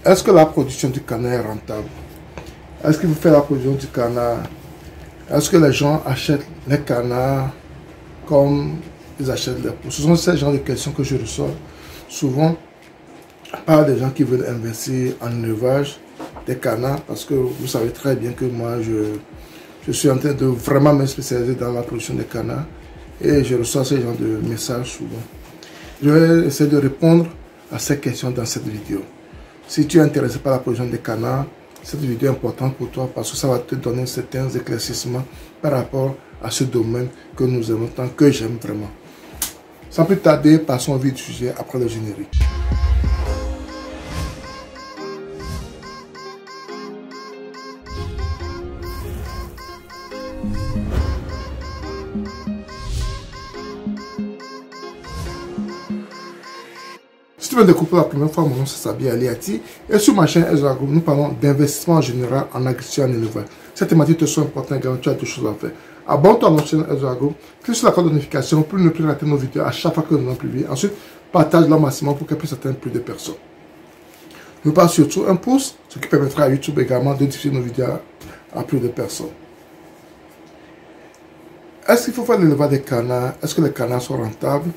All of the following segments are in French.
Est-ce que la production du canard est rentable? Est-ce que vous faites la production du canard? Est-ce que les gens achètent les canards comme ils achètent les poules? Ce sont ces genres de questions que je reçois souvent par des gens qui veulent investir en élevage des canards, parce que vous savez très bien que moi je suis en train de vraiment me spécialiser dans la production des canards et je reçois ce genre de messages souvent. Je vais essayer de répondre à ces questions dans cette vidéo. Si tu es intéressé par la production des canards, cette vidéo est importante pour toi parce que ça va te donner certains éclaircissements par rapport à ce domaine que nous aimons tant, que j'aime vraiment. Sans plus tarder, passons au vif du sujet après le générique. Si tu veux découvrir la première fois, mon nom c'est Sabi Aliati et sur ma chaîne Ezra Group, nous parlons d'investissement en général en agriculture et en élevage. Cette thématique te sont importantes également, tu as deux choses à faire. Abonne-toi à notre chaîne Ezra Group, clique sur la cloche de notification pour ne plus rater nos vidéos à chaque fois que nous allons publier. Ensuite, partage-la au maximum pour qu'elle puisse atteindre plus de personnes. Nous parlons surtout un pouce, ce qui permettra à YouTube également de diffuser nos vidéos à plus de personnes. Est-ce qu'il faut faire l'élevage des canards? Est-ce que les canards sont rentables?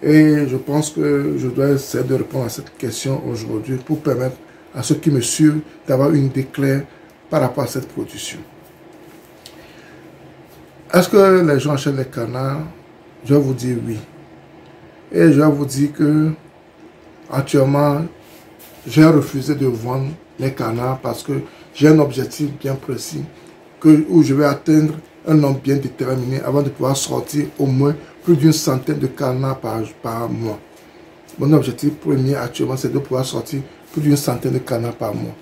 Et je pense que je dois essayer de répondre à cette question aujourd'hui pour permettre à ceux qui me suivent d'avoir une idée claire par rapport à cette production. Est-ce que les gens achètent les canards? Je vais vous dire oui. Et je vais vous dire que actuellement, j'ai refusé de vendre les canards parce que j'ai un objectif bien précis où je vais atteindre un nombre bien déterminé avant de pouvoir sortir au moins plus d'une centaine de canards par mois. Mon objectif premier actuellement, c'est de pouvoir sortir plus d'une centaine de canards par mois.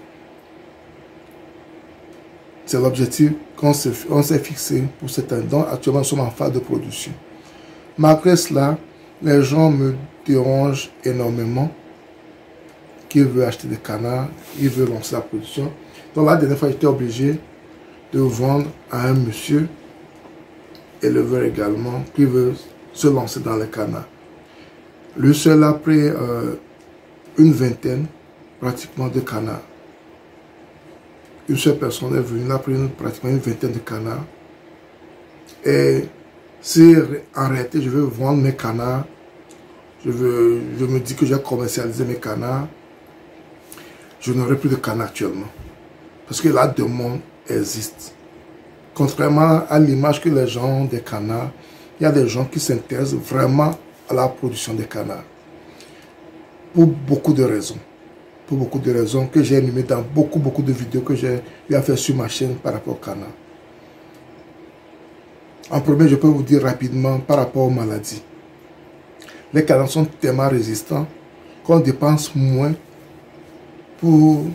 C'est l'objectif qu'on s'est fixé pour cette année. Donc actuellement, nous sommes en phase de production. Malgré cela, les gens me dérangent énormément, qui veulent acheter des canards, ils veulent lancer la production. Donc la dernière fois, j'étais obligé de vendre à un monsieur, éleveur également, qui veut se lancer dans les canards. Lui seul a pris une vingtaine pratiquement de canards. Une seule personne est venue, il a pris pratiquement une vingtaine de canards. Et si en réalité je veux vendre mes canards, je me dis que j'ai commercialisé mes canards, je n'aurai plus de canards actuellement. Parce que la demande existe. Contrairement à l'image que les gens ont des canards, il y a des gens qui s'intéressent vraiment à la production des canards. Pour beaucoup de raisons. Pour beaucoup de raisons que j'ai énumérées dans beaucoup de vidéos que j'ai eu à faire sur ma chaîne par rapport aux canards. En premier, je peux vous dire rapidement par rapport aux maladies. Les canards sont tellement résistants qu'on dépense moins pour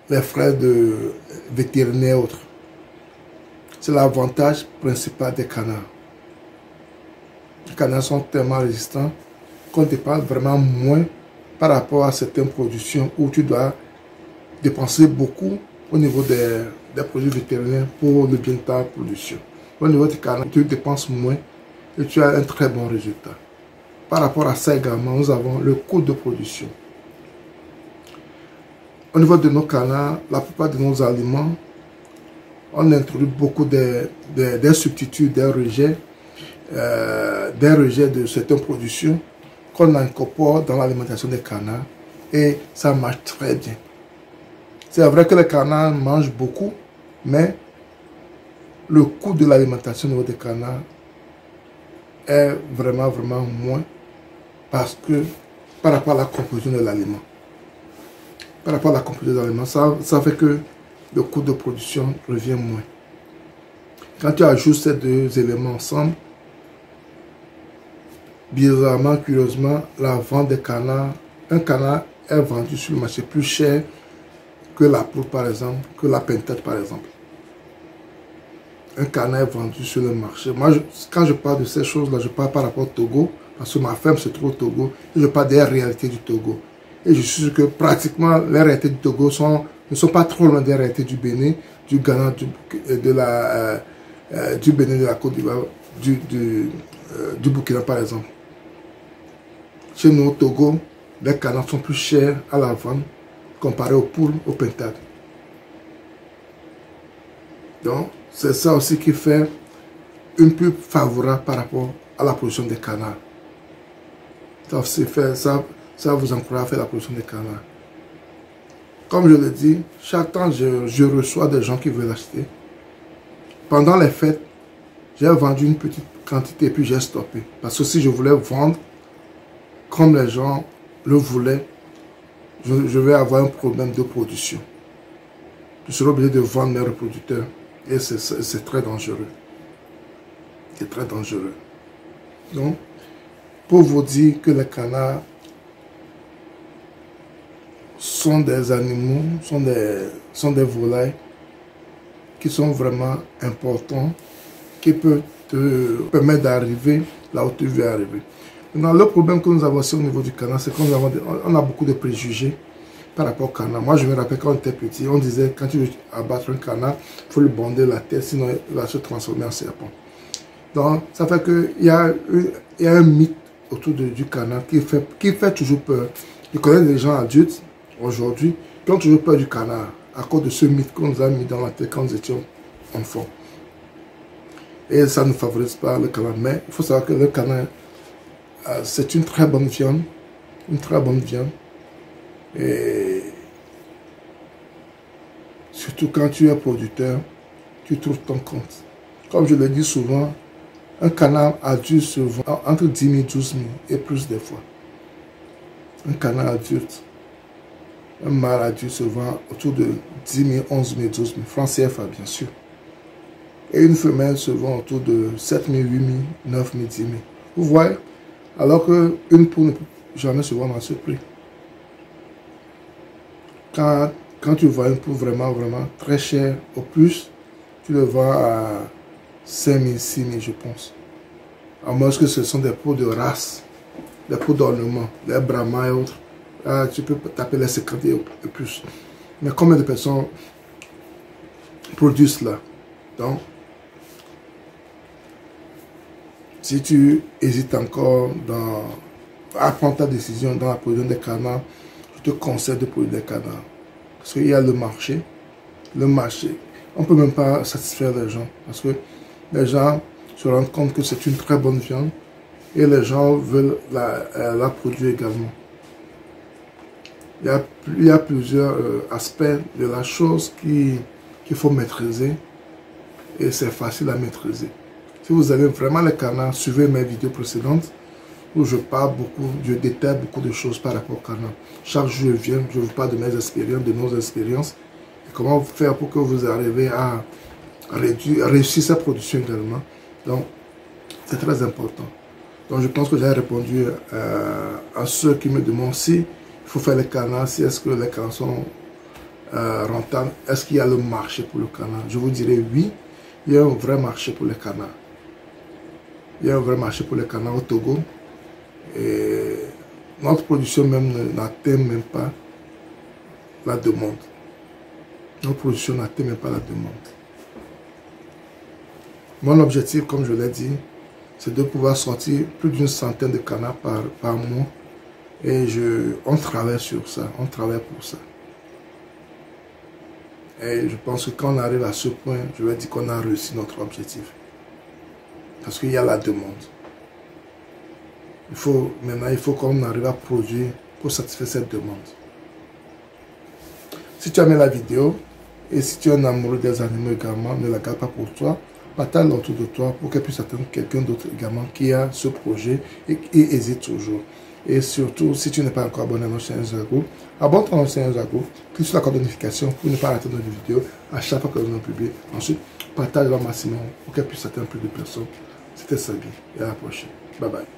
les frais de vétérinaires et autres. C'est l'avantage principal des canards. Les canards sont tellement résistants qu'on dépense vraiment moins par rapport à certaines productions où tu dois dépenser beaucoup au niveau des produits vétérinaires pour le bien de ta production. Au niveau des canards, tu dépenses moins et tu as un très bon résultat. Par rapport à ça également, nous avons le coût de production. Au niveau de nos canards, la plupart de nos aliments, on introduit beaucoup des substituts, des rejets de certaines productions qu'on incorpore dans l'alimentation des canards et ça marche très bien. C'est vrai que les canards mangent beaucoup, mais le coût de l'alimentation au niveau des canards est vraiment moins parce que par rapport à la composition de l'aliment. Par rapport à la composition de l'aliment, ça fait que le coût de production revient moins. Quand tu ajoutes ces deux éléments ensemble, bizarrement, curieusement, la vente des canards, un canard est vendu sur le marché plus cher que la poule par exemple, que la pintade par exemple. Un canard est vendu sur le marché. Moi, quand je parle de ces choses-là, je parle par rapport au Togo, parce que ma ferme se trouve au Togo, et je parle des réalités du Togo. Et je suis sûr que pratiquement les réalités du Togo ne sont pas trop loin des réalités du Bénin, du Ghana, du Bénin, de la Côte d'Ivoire, du Burkina par exemple. Chez nous au Togo, les canards sont plus chers à la vente comparé aux poules, aux pintades. Donc, c'est ça aussi qui fait une pub favorable par rapport à la production des canards. Ça vous encourage à faire la production des canards. Comme je l'ai dit, chaque temps, je reçois des gens qui veulent acheter. Pendant les fêtes, j'ai vendu une petite quantité et puis j'ai stoppé. Parce que si je voulais vendre comme les gens le voulaient, je vais avoir un problème de production. Je serai obligé de vendre mes reproducteurs. Et c'est très dangereux. C'est très dangereux. Donc, pour vous dire que les canards sont des animaux, sont des volailles qui sont vraiment importants, qui peuvent te permettre d'arriver là où tu veux arriver. Maintenant, le problème que nous avons aussi au niveau du canard, c'est qu'on a beaucoup de préjugés par rapport au canard. Moi, je me rappelle quand on était petit, on disait quand tu veux abattre un canard, il faut lui bander la tête, sinon il va se transformer en serpent. Donc, ça fait qu'il y a un mythe autour du canard qui fait toujours peur. Je connais des gens adultes aujourd'hui qui ont toujours peur du canard à cause de ce mythe qu'on nous a mis dans la tête quand nous étions enfants. Et ça ne favorise pas le canard. Mais il faut savoir que le canard, c'est une très bonne viande. Une très bonne viande. Et surtout quand tu es producteur, tu trouves ton compte. Comme je le dis souvent, un canard adulte se vend entre 10 000 et 12 000 et plus des fois. Un canard adulte, un mâle adulte se vend autour de 10 000, 11 000, 12 000 francs CFA bien sûr. Et une femelle se vend autour de 7 000, 8 000, 9 000, 10 000. Vous voyez? Alors qu'une poule ne peut jamais se vendre à ce prix. Quand tu vends une poule vraiment très chère, au plus, tu le vends à 5 000, 6 000, je pense. À moins que ce sont des poules de race, des poules d'ornement, des brahmas et autres. Là, tu peux taper les 50 et plus. Mais combien de personnes produisent cela? Donc, si tu hésites encore à prendre ta décision dans la production des canards, je te conseille de produire des canards. Parce qu'il y a le marché. Le marché, on ne peut même pas satisfaire les gens. Parce que les gens se rendent compte que c'est une très bonne viande. Et les gens veulent la produire également. Il y a plusieurs aspects de la chose qu'il faut maîtriser. Et c'est facile à maîtriser. Si vous avez vraiment les canards, suivez mes vidéos précédentes où je parle beaucoup, je détaille beaucoup de choses par rapport au canard. Chaque jour, je vous parle de mes expériences, de nos expériences. Et comment faire pour que vous arriviez à réussir sa production également. Donc, c'est très important. Donc, je pense que j'ai répondu à ceux qui me demandent si il faut faire les canards, si est-ce que les canards sont rentables, est-ce qu'il y a le marché pour le canard. Je vous dirais oui, il y a un vrai marché pour les canards. Il y a un vrai marché pour les canards au Togo. Et notre production même n'atteint même pas la demande. Notre production n'atteint même pas la demande. Mon objectif, comme je l'ai dit, c'est de pouvoir sortir plus d'une centaine de canards par mois. Et on travaille sur ça, on travaille pour ça. Et je pense que quand on arrive à ce point, je vais dire qu'on a réussi notre objectif. Parce qu'il y a la demande. Maintenant, il faut qu'on arrive à produire pour satisfaire cette demande. Si tu as aimé la vidéo, et si tu es un amoureux des animaux également, ne la garde pas pour toi. Partage-la autour de toi pour qu'elle puisse atteindre quelqu'un d'autre également qui a ce projet et qui hésite toujours. Et surtout, si tu n'es pas encore abonné à notre chaîne Zago, abonne-toi à notre chaîne Zago, clique sur la cloche de notification pour ne pas rater nos vidéos à chaque fois que nous publions. Ensuite, partage-la au maximum pour qu'elle puisse atteindre plus de personnes. C'était Sabi et à la prochaine. Bye bye.